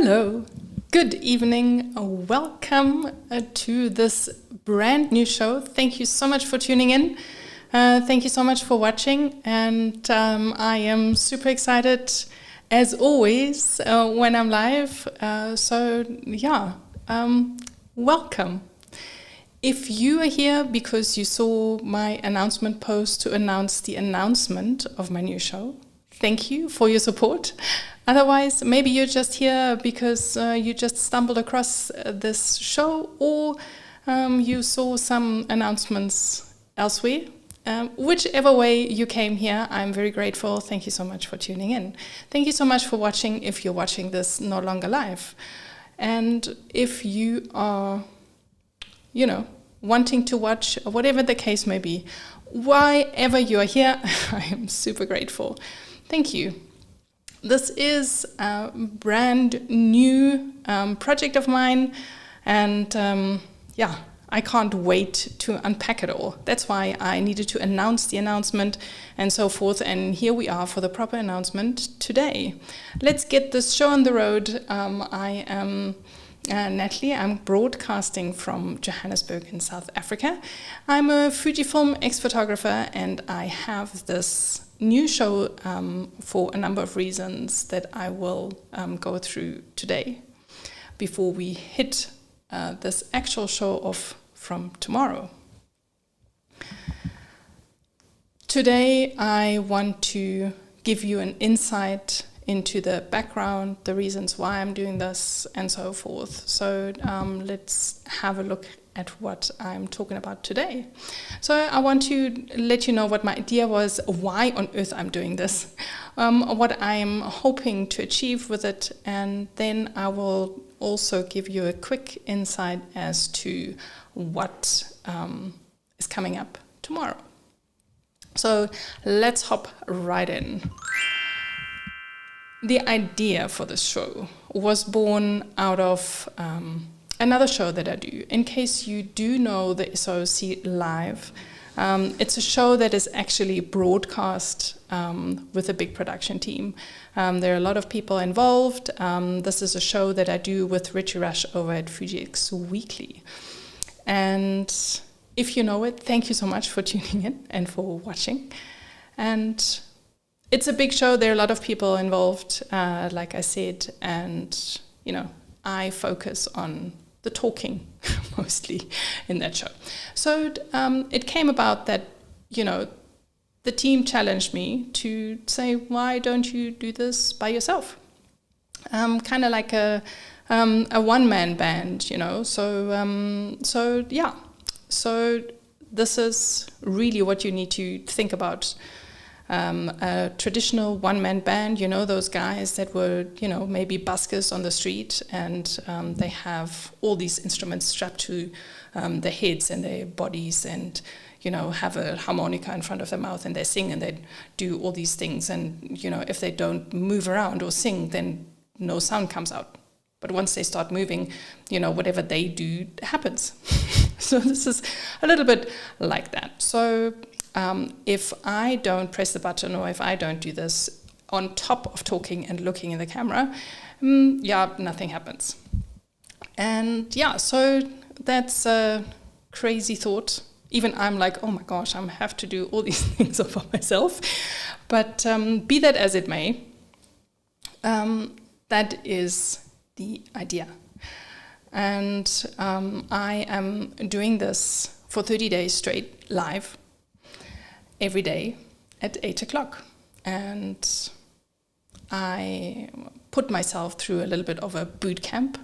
Hello, good evening, welcome to this brand new show. Thank you so much for tuning in. Thank you so much for watching, and I am super excited as always when I'm live. Welcome. If you are here because you saw my announcement post to announce the announcement of my new show, thank you for your support. Otherwise, maybe you're just here because you just stumbled across this show, or you saw some announcements elsewhere. Whichever way you came here, I'm very grateful. Thank you so much for tuning in. Thank you so much for watching if you're watching this no longer live. And if you are, wanting to watch, whatever the case may be, wherever you are here, I am super grateful. Thank you. This is a brand new project of mine, and I can't wait to unpack it all. That's why I needed to announce the announcement and so forth, and here we are for the proper announcement today. Let's get this show on the road. I am Nathalie. I'm broadcasting from Johannesburg in South Africa. I'm a Fujifilm ex-photographer, and I have this new show for a number of reasons that I will go through today before we hit this actual show off from tomorrow. Today I want to give you an insight into the background, the reasons why I'm doing this, and so forth. So let's have a look at what I'm talking about today. So I want to let you know what my idea was, why on earth I'm doing this, what I'm hoping to achieve with it, and then I will also give you a quick insight as to what is coming up tomorrow. So let's hop right in. The idea for this show was born out of another show that I do. In case you do know the SOC Live, it's a show that is actually broadcast with a big production team. There are a lot of people involved. This is a show that I do with Richie Rush over at FujiX Weekly. And if you know it, thank you so much for tuning in and for watching. And it's a big show. There are a lot of people involved, like I said, and I focus on the talking mostly in that show. So it came about that the team challenged me to say, why don't you do this by yourself? Kind of like a one-man band, So this is really what you need to think about. A traditional one-man band, those guys that were, maybe buskers on the street, and they have all these instruments strapped to their heads and their bodies, and, have a harmonica in front of their mouth, and they sing and they do all these things. And, if they don't move around or sing, then no sound comes out. But once they start moving, whatever they do happens. So this is a little bit like that. So if I don't press the button, or if I don't do this on top of talking and looking in the camera, nothing happens. And so that's a crazy thought. Even I'm like, oh my gosh, I have to do all these things all by myself. But be that as it may, that is the idea. And I am doing this for 30 days straight live, every day at 8 o'clock. And I put myself through a little bit of a boot camp,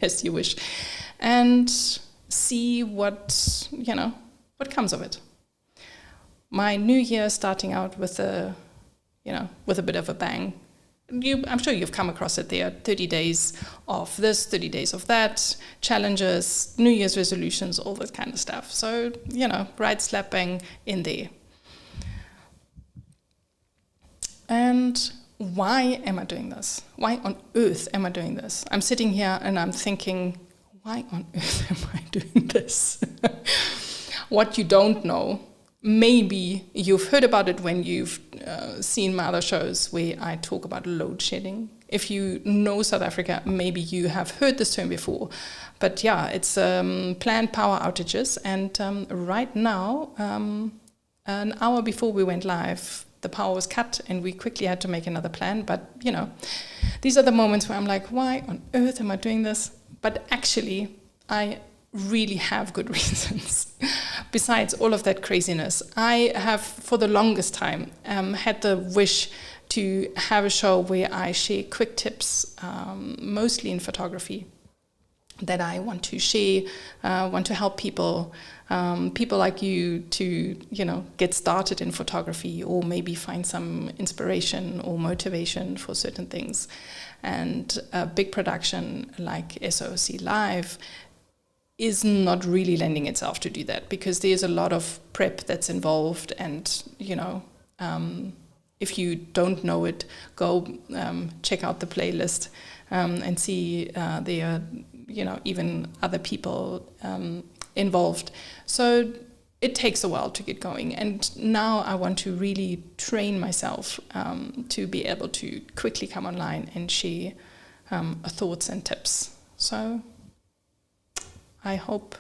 as you wish, and see what comes of it. My new year starting out with a bit of a bang. I'm sure you've come across it. There are 30 days of this, 30 days of that, challenges, New Year's resolutions, all that kind of stuff. So, right slap bang in there. And why am I doing this? Why on earth am I doing this? I'm sitting here and I'm thinking, why on earth am I doing this? What you don't know, maybe you've heard about it when you've seen my other shows where I talk about load shedding. If you know South Africa, maybe you have heard this term before. But yeah, it's planned power outages. And right now, an hour before we went live, the power was cut and we quickly had to make another plan. But, you know, these are the moments where I'm like, why on earth am I doing this? But actually, I really have good reasons. Besides all of that craziness, I have for the longest time had the wish to have a show where I share quick tips, mostly in photography, that I want to share, want to help people like you to, you know, get started in photography or maybe find some inspiration or motivation for certain things. And a big production like SOC Live is not really lending itself to do that, because there's a lot of prep that's involved. And, you know, if you don't know it, go check out the playlist and see there are, you know, even other people involved. So it takes a while to get going. And now I want to really train myself to be able to quickly come online and share thoughts and tips. So I hope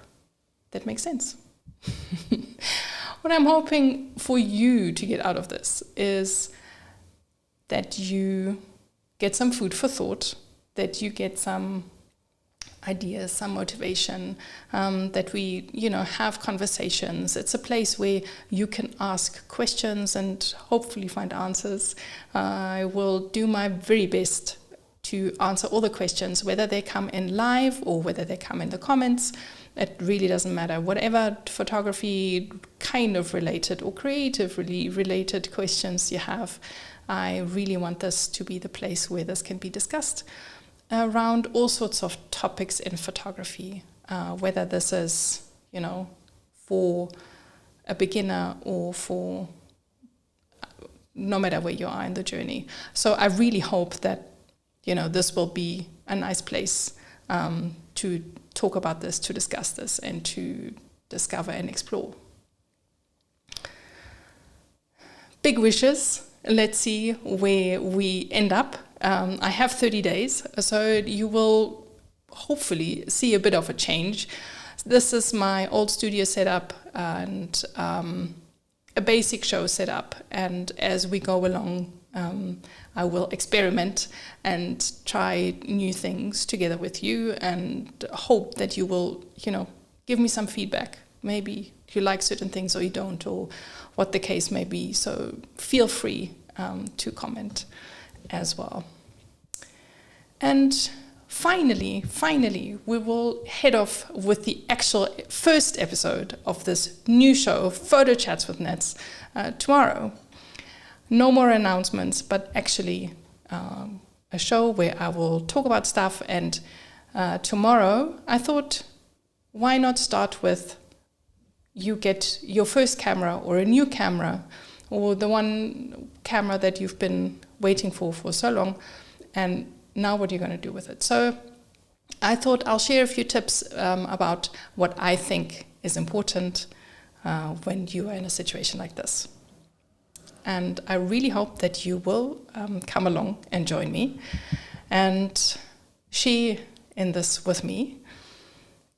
that makes sense. What I'm hoping for you to get out of this is that you get some food for thought, that you get some ideas, some motivation, that we, you know, have conversations. It's a place where you can ask questions and hopefully find answers. I will do my very best to answer all the questions, whether they come in live or whether they come in the comments. It really doesn't matter. Whatever photography kind of related or creatively related questions you have, I really want this to be the place where this can be discussed around all sorts of topics in photography, whether this is, you know, for a beginner or for no matter where you are in the journey. So I really hope that, you know, this will be a nice place to talk about this, to discuss this, and to discover and explore. Big wishes. Let's see where we end up. I have 30 days, so you will hopefully see a bit of a change. This is my old studio setup and a basic show setup. And as we go along, I will experiment and try new things together with you, and hope that you will, you know, give me some feedback. Maybe you like certain things or you don't, or what the case may be. So feel free to comment as well. And finally, we will head off with the actual first episode of this new show, Photo Chats with Nats, tomorrow. No more announcements, but actually a show where I will talk about stuff. And tomorrow, I thought, why not start with you get your first camera or a new camera, or the one camera that you've been waiting for so long, and now what are you going to do with it? So I thought I'll share a few tips about what I think is important when you are in a situation like this. And I really hope that you will come along and join me and share in this with me,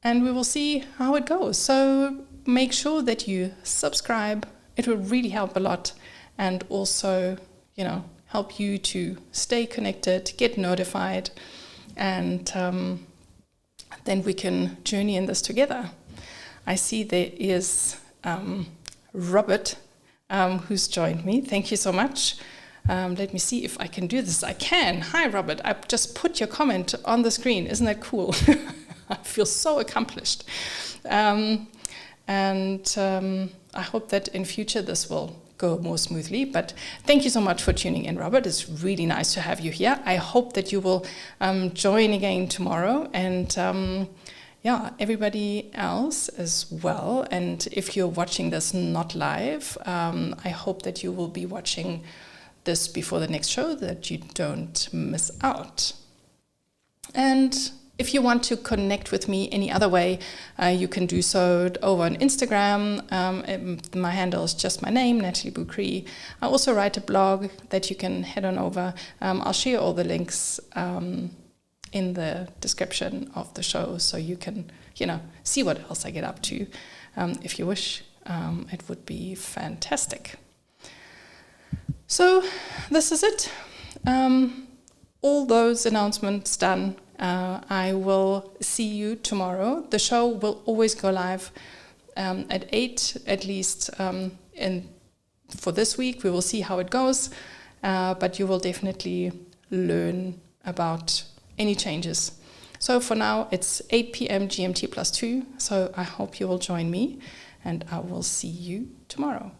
and we will see how it goes. So make sure that you subscribe. It will really help a lot, and also, you know, help you to stay connected, get notified, and then we can journey in this together. I see there is Robert who's joined me. Thank you so much. Let me see if I can do this. I can. Hi, Robert. I just put your comment on the screen. Isn't that cool? I feel so accomplished. And I hope that in future this will go more smoothly. But thank you so much for tuning in, Robert. It's really nice to have you here. I hope that you will join again tomorrow, and everybody else as well. And if you're watching this not live, I hope that you will be watching this before the next show, that you don't miss out. And If you want to connect with me any other way, you can do so over on Instagram. My handle is just my name, Nathalie Boucry. I also write a blog that you can head on over. I'll share all the links in the description of the show, so you can, see what else I get up to. If you wish, it would be fantastic. So this is it. All those announcements done. I will see you tomorrow. The show will always go live at 8, at least for this week. We will see how it goes, but you will definitely learn about any changes. So for now, it's 8 p.m. GMT +2, so I hope you will join me, and I will see you tomorrow.